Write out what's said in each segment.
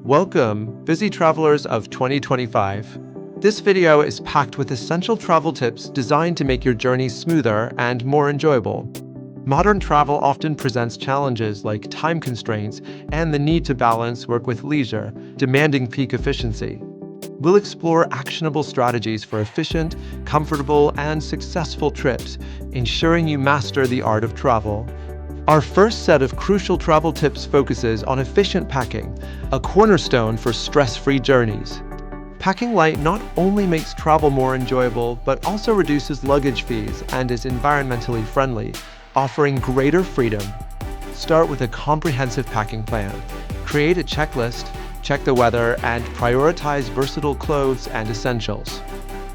Welcome, busy travelers of 2025. This video is packed with essential travel tips designed to make your journey smoother and more enjoyable. Modern travel often presents challenges like time constraints and the need to balance work with leisure, demanding peak efficiency. We'll explore actionable strategies for efficient, comfortable, and successful trips, ensuring you master the art of travel. Our first set of crucial travel tips focuses on efficient packing, a cornerstone for stress-free journeys. Packing light not only makes travel more enjoyable, but also reduces luggage fees and is environmentally friendly, offering greater freedom. Start with a comprehensive packing plan. Create a checklist, check the weather, and prioritize versatile clothes and essentials.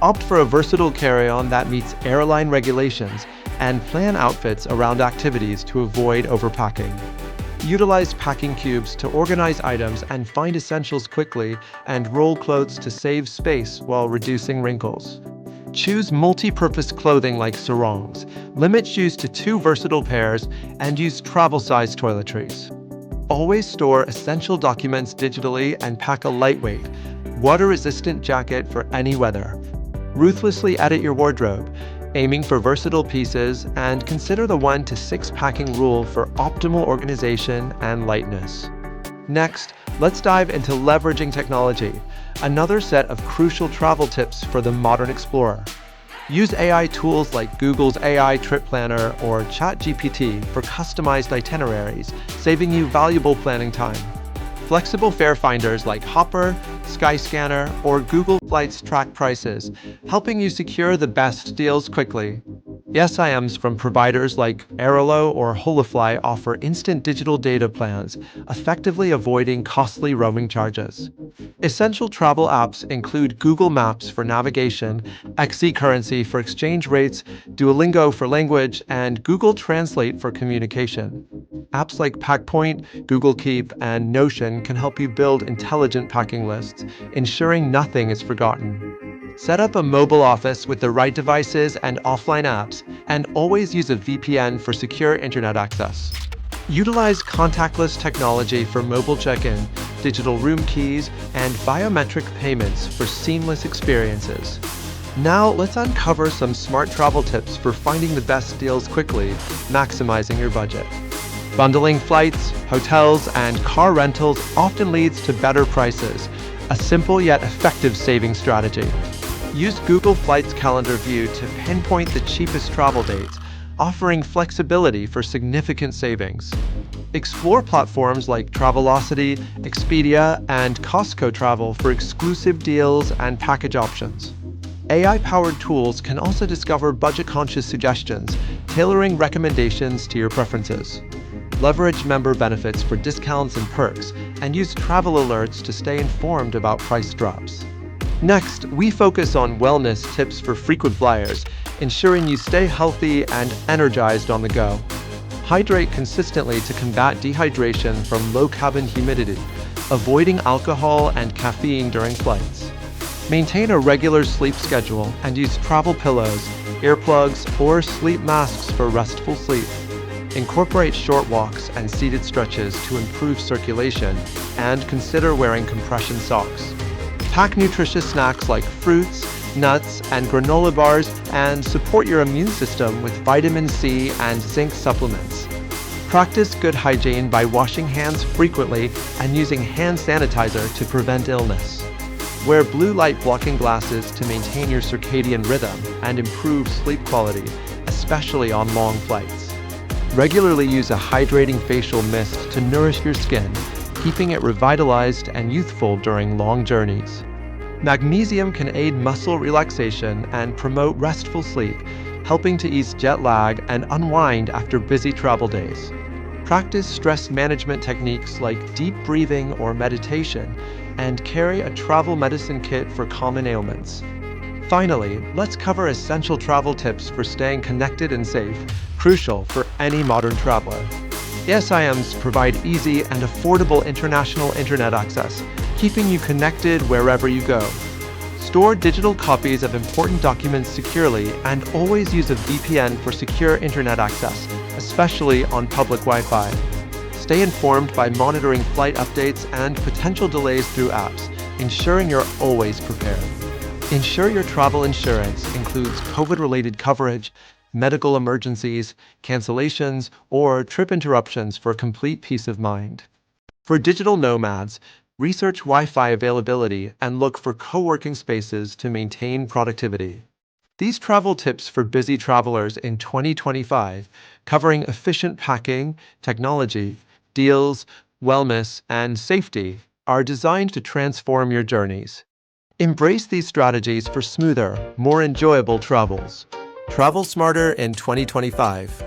Opt for a versatile carry-on that meets airline regulations, and plan outfits around activities to avoid overpacking. Utilize packing cubes to organize items and find essentials quickly, and roll clothes to save space while reducing wrinkles. Choose multi-purpose clothing like sarongs. Limit shoes to 2 versatile pairs, and use travel-sized toiletries. Always store essential documents digitally and pack a lightweight, water-resistant jacket for any weather. Ruthlessly edit your wardrobe, aiming for versatile pieces, and consider the 1 to 6 packing rule for optimal organization and lightness. Next, let's dive into leveraging technology, another set of crucial travel tips for the modern explorer. Use AI tools like Google's AI Trip Planner or ChatGPT for customized itineraries, saving you valuable planning time. Flexible fare finders like Hopper, Skyscanner, or Google Flights track prices, helping you secure the best deals quickly. SIMs from providers like Aerolo or Holofly offer instant digital data plans, effectively avoiding costly roaming charges. Essential travel apps include Google Maps for navigation, XE Currency for exchange rates, Duolingo for language, and Google Translate for communication. Apps like PackPoint, Google Keep, and Notion can help you build intelligent packing lists, ensuring nothing is forgotten. Set up a mobile office with the right devices and offline apps, and always use a VPN for secure internet access. Utilize contactless technology for mobile check-in, digital room keys, and biometric payments for seamless experiences. Now, let's uncover some smart travel tips for finding the best deals quickly, maximizing your budget. Bundling flights, hotels, and car rentals often leads to better prices, a simple yet effective saving strategy. Use Google Flights Calendar View to pinpoint the cheapest travel dates, offering flexibility for significant savings. Explore platforms like Travelocity, Expedia, and Costco Travel for exclusive deals and package options. AI-powered tools can also discover budget-conscious suggestions, tailoring recommendations to your preferences. Leverage member benefits for discounts and perks, and use travel alerts to stay informed about price drops. Next, we focus on wellness tips for frequent flyers, ensuring you stay healthy and energized on the go. Hydrate consistently to combat dehydration from low cabin humidity, avoiding alcohol and caffeine during flights. Maintain a regular sleep schedule and use travel pillows, earplugs, or sleep masks for restful sleep. Incorporate short walks and seated stretches to improve circulation, and consider wearing compression socks. Pack nutritious snacks like fruits, nuts, and granola bars, and support your immune system with vitamin C and zinc supplements. Practice good hygiene by washing hands frequently and using hand sanitizer to prevent illness. Wear blue light blocking glasses to maintain your circadian rhythm and improve sleep quality, especially on long flights. Regularly use a hydrating facial mist to nourish your skin, keeping it revitalized and youthful during long journeys. Magnesium can aid muscle relaxation and promote restful sleep, helping to ease jet lag and unwind after busy travel days. Practice stress management techniques like deep breathing or meditation, and carry a travel medicine kit for common ailments. Finally, let's cover essential travel tips for staying connected and safe, crucial for any modern traveler. SIMs provide easy and affordable international internet access, keeping you connected wherever you go. Store digital copies of important documents securely, and always use a VPN for secure internet access, especially on public Wi-Fi. Stay informed by monitoring flight updates and potential delays through apps, ensuring you're always prepared. Ensure your travel insurance includes COVID-related coverage, medical emergencies, cancellations, or trip interruptions for complete peace of mind. For digital nomads, research Wi-Fi availability and look for co-working spaces to maintain productivity. These travel tips for busy travelers in 2025, covering efficient packing, technology, deals, wellness, and safety, are designed to transform your journeys. Embrace these strategies for smoother, more enjoyable travels. Travel smarter in 2025.